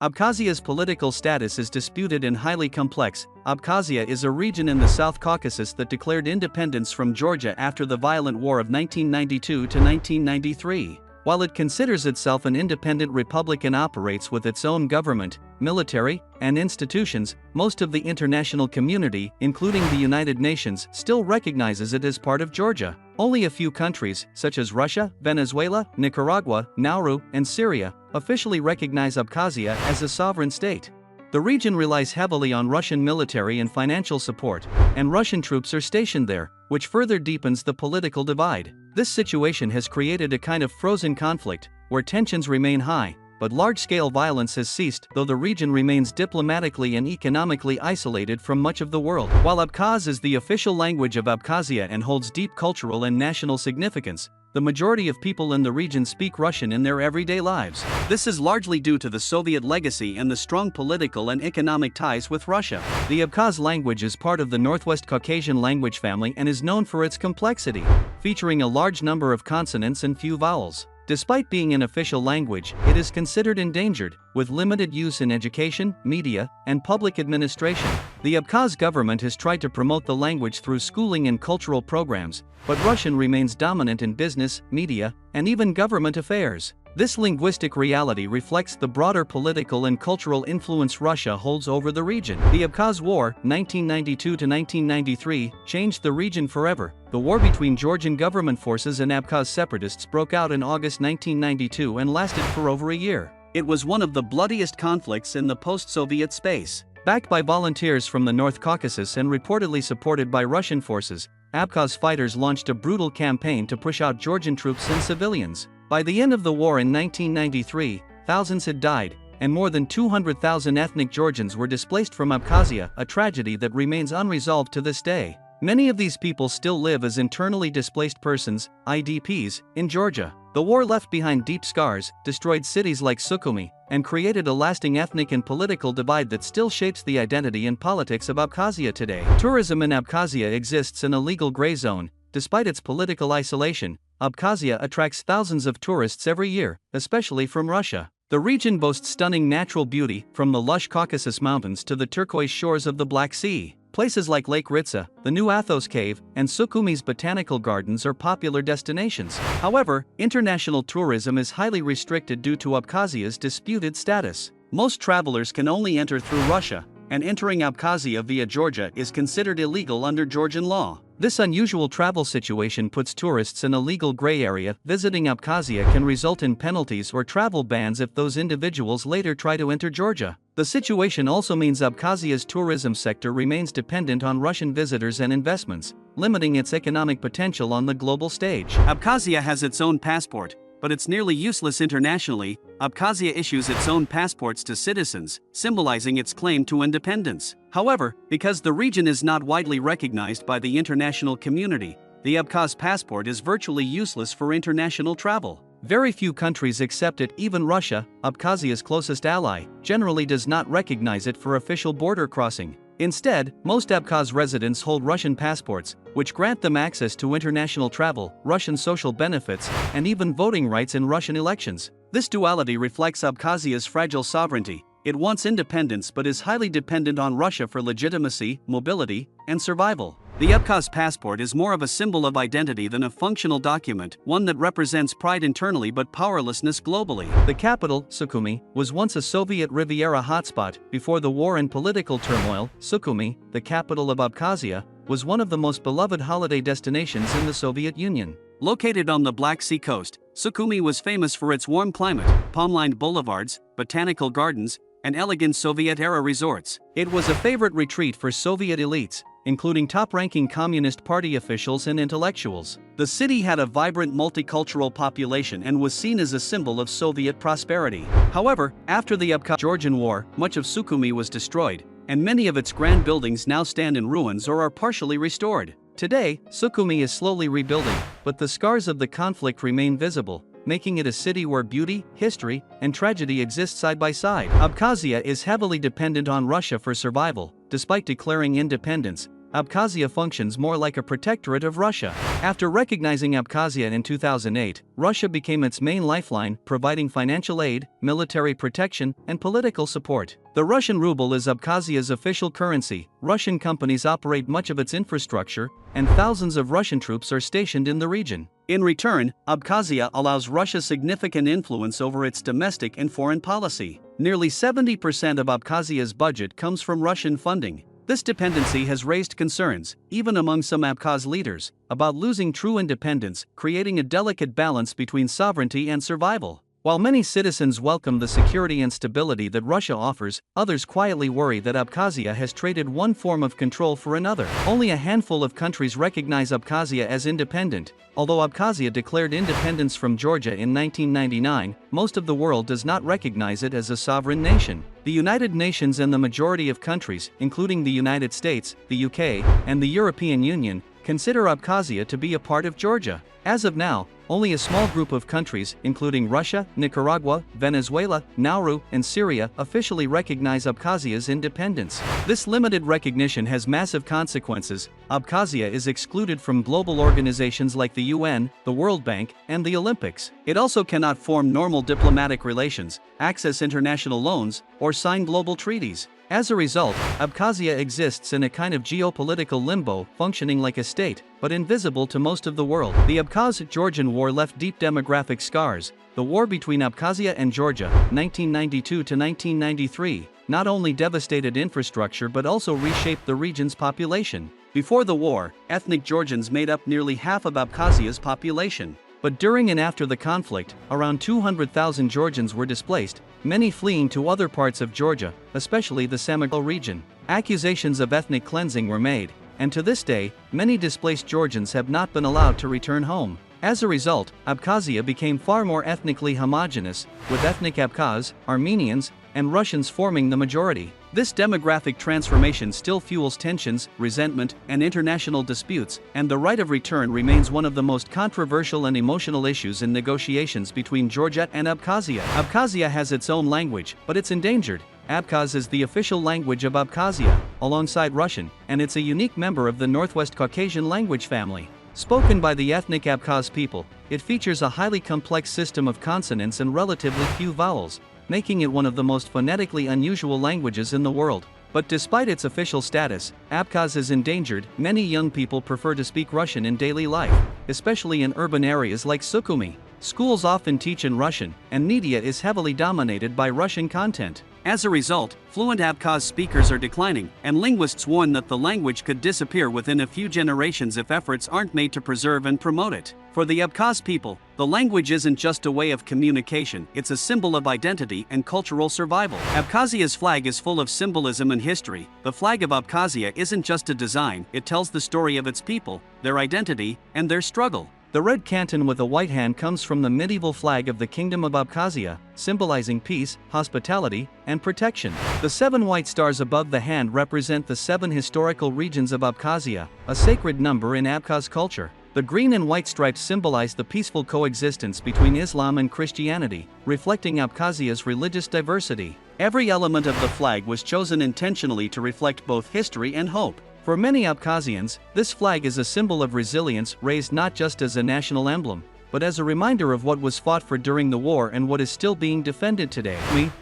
Abkhazia's political status is disputed and highly complex. Abkhazia is a region in the South Caucasus that declared independence from Georgia after the violent war of 1992 to 1993. While it considers itself an independent republic and operates with its own government, military, and institutions, most of the international community, including the United Nations, still recognizes it as part of Georgia. Only a few countries, such as Russia, Venezuela, Nicaragua, Nauru, and Syria, officially recognize Abkhazia as a sovereign state. The region relies heavily on Russian military and financial support, and Russian troops are stationed there, which further deepens the political divide. This situation has created a kind of frozen conflict, where tensions remain high, but large-scale violence has ceased, though the region remains diplomatically and economically isolated from much of the world. While Abkhaz is the official language of Abkhazia and holds deep cultural and national significance, the majority of people in the region speak Russian in their everyday lives. This is largely due to the Soviet legacy and the strong political and economic ties with Russia. The Abkhaz language is part of the Northwest Caucasian language family and is known for its complexity, featuring a large number of consonants and few vowels. Despite being an official language, it is considered endangered, with limited use in education, media, and public administration. The Abkhaz government has tried to promote the language through schooling and cultural programs, but Russian remains dominant in business, media, and even government affairs. This linguistic reality reflects the broader political and cultural influence Russia holds over the region. The Abkhaz War, 1992 to 1993, changed the region forever. The war between Georgian government forces and Abkhaz separatists broke out in August 1992 and lasted for over a year. It was one of the bloodiest conflicts in the post-Soviet space. Backed by volunteers from the North Caucasus and reportedly supported by Russian forces, Abkhaz fighters launched a brutal campaign to push out Georgian troops and civilians. By the end of the war in 1993, thousands had died, and more than 200,000 ethnic Georgians were displaced from Abkhazia, a tragedy that remains unresolved to this day. Many of these people still live as internally displaced persons, IDPs, in Georgia. The war left behind deep scars, destroyed cities like Sukhumi, and created a lasting ethnic and political divide that still shapes the identity and politics of Abkhazia today. Tourism in Abkhazia exists in a legal gray zone. Despite its political isolation, Abkhazia attracts thousands of tourists every year, especially from Russia. The region boasts stunning natural beauty, from the lush Caucasus Mountains to the turquoise shores of the Black Sea. Places like Lake Ritsa, the New Athos Cave, and Sukhumi's botanical gardens are popular destinations. However, international tourism is highly restricted due to Abkhazia's disputed status. Most travelers can only enter through Russia, and entering Abkhazia via Georgia is considered illegal under Georgian law. This unusual travel situation puts tourists in a legal gray area. Visiting Abkhazia can result in penalties or travel bans if those individuals later try to enter Georgia. The situation also means Abkhazia's tourism sector remains dependent on Russian visitors and investments, limiting its economic potential on the global stage. Abkhazia has its own passport, but it's nearly useless internationally. Abkhazia issues its own passports to citizens, symbolizing its claim to independence. However, because the region is not widely recognized by the international community, the Abkhaz passport is virtually useless for international travel. Very few countries accept it. Even Russia, Abkhazia's closest ally, generally does not recognize it for official border crossing. Instead, most Abkhaz residents hold Russian passports, which grant them access to international travel, Russian social benefits, and even voting rights in Russian elections. This duality reflects Abkhazia's fragile sovereignty. It wants independence but is highly dependent on Russia for legitimacy, mobility, and survival. The Abkhaz passport is more of a symbol of identity than a functional document, one that represents pride internally but powerlessness globally. The capital, Sukhumi, was once a Soviet Riviera hotspot. Before the war and political turmoil, Sukhumi, the capital of Abkhazia, was one of the most beloved holiday destinations in the Soviet Union. Located on the Black Sea coast, Sukhumi was famous for its warm climate, palm-lined boulevards, botanical gardens, and elegant Soviet-era resorts. It was a favorite retreat for Soviet elites, including top-ranking Communist Party officials and intellectuals. The city had a vibrant multicultural population and was seen as a symbol of Soviet prosperity. However, after the Abkhaz-Georgian War, much of Sukhumi was destroyed, and many of its grand buildings now stand in ruins or are partially restored. Today, Sukhumi is slowly rebuilding, but the scars of the conflict remain visible, making it a city where beauty, history, and tragedy exist side by side. Abkhazia is heavily dependent on Russia for survival. Despite declaring independence, Abkhazia functions more like a protectorate of Russia. After recognizing Abkhazia in 2008, Russia became its main lifeline, providing financial aid, military protection, and political support. The Russian ruble is Abkhazia's official currency. Russian companies operate much of its infrastructure, and thousands of Russian troops are stationed in the region. In return, Abkhazia allows Russia significant influence over its domestic and foreign policy. Nearly 70% of Abkhazia's budget comes from Russian funding. This dependency has raised concerns, even among some Abkhaz leaders, about losing true independence, creating a delicate balance between sovereignty and survival. While many citizens welcome the security and stability that Russia offers, others quietly worry that Abkhazia has traded one form of control for another. Only a handful of countries recognize Abkhazia as independent. Although Abkhazia declared independence from Georgia in 1999, most of the world does not recognize it as a sovereign nation. The United Nations and the majority of countries, including the United States, the UK, and the European Union, consider Abkhazia to be a part of Georgia. As of now, only a small group of countries, including Russia, Nicaragua, Venezuela, Nauru, and Syria, officially recognize Abkhazia's independence. This limited recognition has massive consequences. Abkhazia is excluded from global organizations like the UN, the World Bank, and the Olympics. It also cannot form normal diplomatic relations, access international loans, or sign global treaties. As a result, Abkhazia exists in a kind of geopolitical limbo, functioning like a state, but invisible to most of the world. The Abkhaz-Georgian War left deep demographic scars. The war between Abkhazia and Georgia, 1992 to 1993, not only devastated infrastructure but also reshaped the region's population. Before the war, ethnic Georgians made up nearly half of Abkhazia's population. But during and after the conflict, around 200,000 Georgians were displaced, many fleeing to other parts of Georgia, especially the Samogil region. Accusations of ethnic cleansing were made, and to this day, many displaced Georgians have not been allowed to return home. As a result, Abkhazia became far more ethnically homogeneous, with ethnic Abkhaz, Armenians, and Russians forming the majority. This demographic transformation still fuels tensions, resentment, and international disputes, and the right of return remains one of the most controversial and emotional issues in negotiations between Georgia and Abkhazia. Abkhazia has its own language, but it's endangered. Abkhaz is the official language of Abkhazia, alongside Russian, and it's a unique member of the Northwest Caucasian language family. Spoken by the ethnic Abkhaz people, it features a highly complex system of consonants and relatively few vowels, making it one of the most phonetically unusual languages in the world. But despite its official status, Abkhaz is endangered. Many young people prefer to speak Russian in daily life, especially in urban areas like Sukhumi. Schools often teach in Russian, and media is heavily dominated by Russian content. As a result, fluent Abkhaz speakers are declining, and linguists warn that the language could disappear within a few generations if efforts aren't made to preserve and promote it. For the Abkhaz people, the language isn't just a way of communication, it's a symbol of identity and cultural survival. Abkhazia's flag is full of symbolism and history. The flag of Abkhazia isn't just a design, it tells the story of its people, their identity, and their struggle. The red canton with a white hand comes from the medieval flag of the Kingdom of Abkhazia, symbolizing peace, hospitality, and protection. The 7 white stars above the hand represent the 7 historical regions of Abkhazia, a sacred number in Abkhaz culture. The green and white stripes symbolize the peaceful coexistence between Islam and Christianity, reflecting Abkhazia's religious diversity. Every element of the flag was chosen intentionally to reflect both history and hope. For many Abkhazians, this flag is a symbol of resilience, raised not just as a national emblem, but as a reminder of what was fought for during the war and what is still being defended today.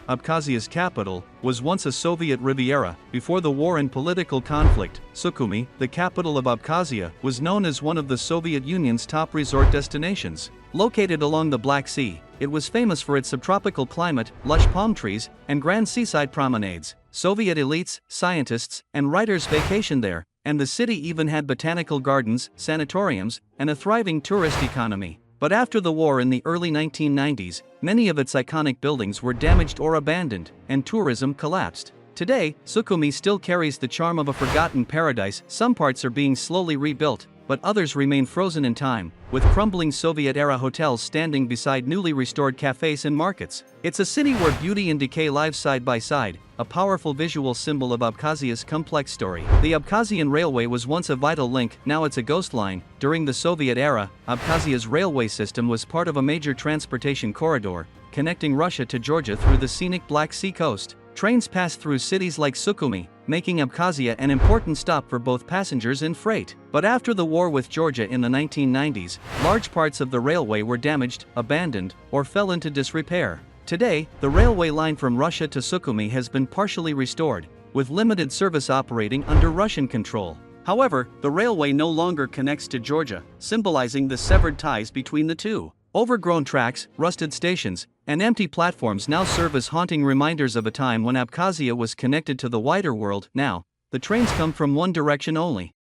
Abkhazia's capital, was once a Soviet Riviera. Before the war and political conflict, Sukhumi, the capital of Abkhazia, was known as one of the Soviet Union's top resort destinations. Located along the Black Sea, it was famous for its subtropical climate, lush palm trees, and grand seaside promenades. Soviet elites, scientists, and writers vacationed there, and the city even had botanical gardens, sanatoriums, and a thriving tourist economy. But after the war in the early 1990s, many of its iconic buildings were damaged or abandoned, and tourism collapsed. Today, Sukhumi still carries the charm of a forgotten paradise. Some parts are being slowly rebuilt, but others remain frozen in time, with crumbling Soviet-era hotels standing beside newly restored cafes and markets. It's a city where beauty and decay live side by side, a powerful visual symbol of Abkhazia's complex story. The Abkhazian Railway was once a vital link, now it's a ghost line. During the Soviet era, Abkhazia's railway system was part of a major transportation corridor, connecting Russia to Georgia through the scenic Black Sea coast. Trains pass through cities like Sukhumi, making Abkhazia an important stop for both passengers and freight. But after the war with Georgia in the 1990s, large parts of the railway were damaged, abandoned, or fell into disrepair. Today, the railway line from Russia to Sukhumi has been partially restored, with limited service operating under Russian control. However, the railway no longer connects to Georgia, symbolizing the severed ties between the two. Overgrown tracks, rusted stations, and empty platforms now serve as haunting reminders of a time when Abkhazia was connected to the wider world. Now, the trains come from one direction only.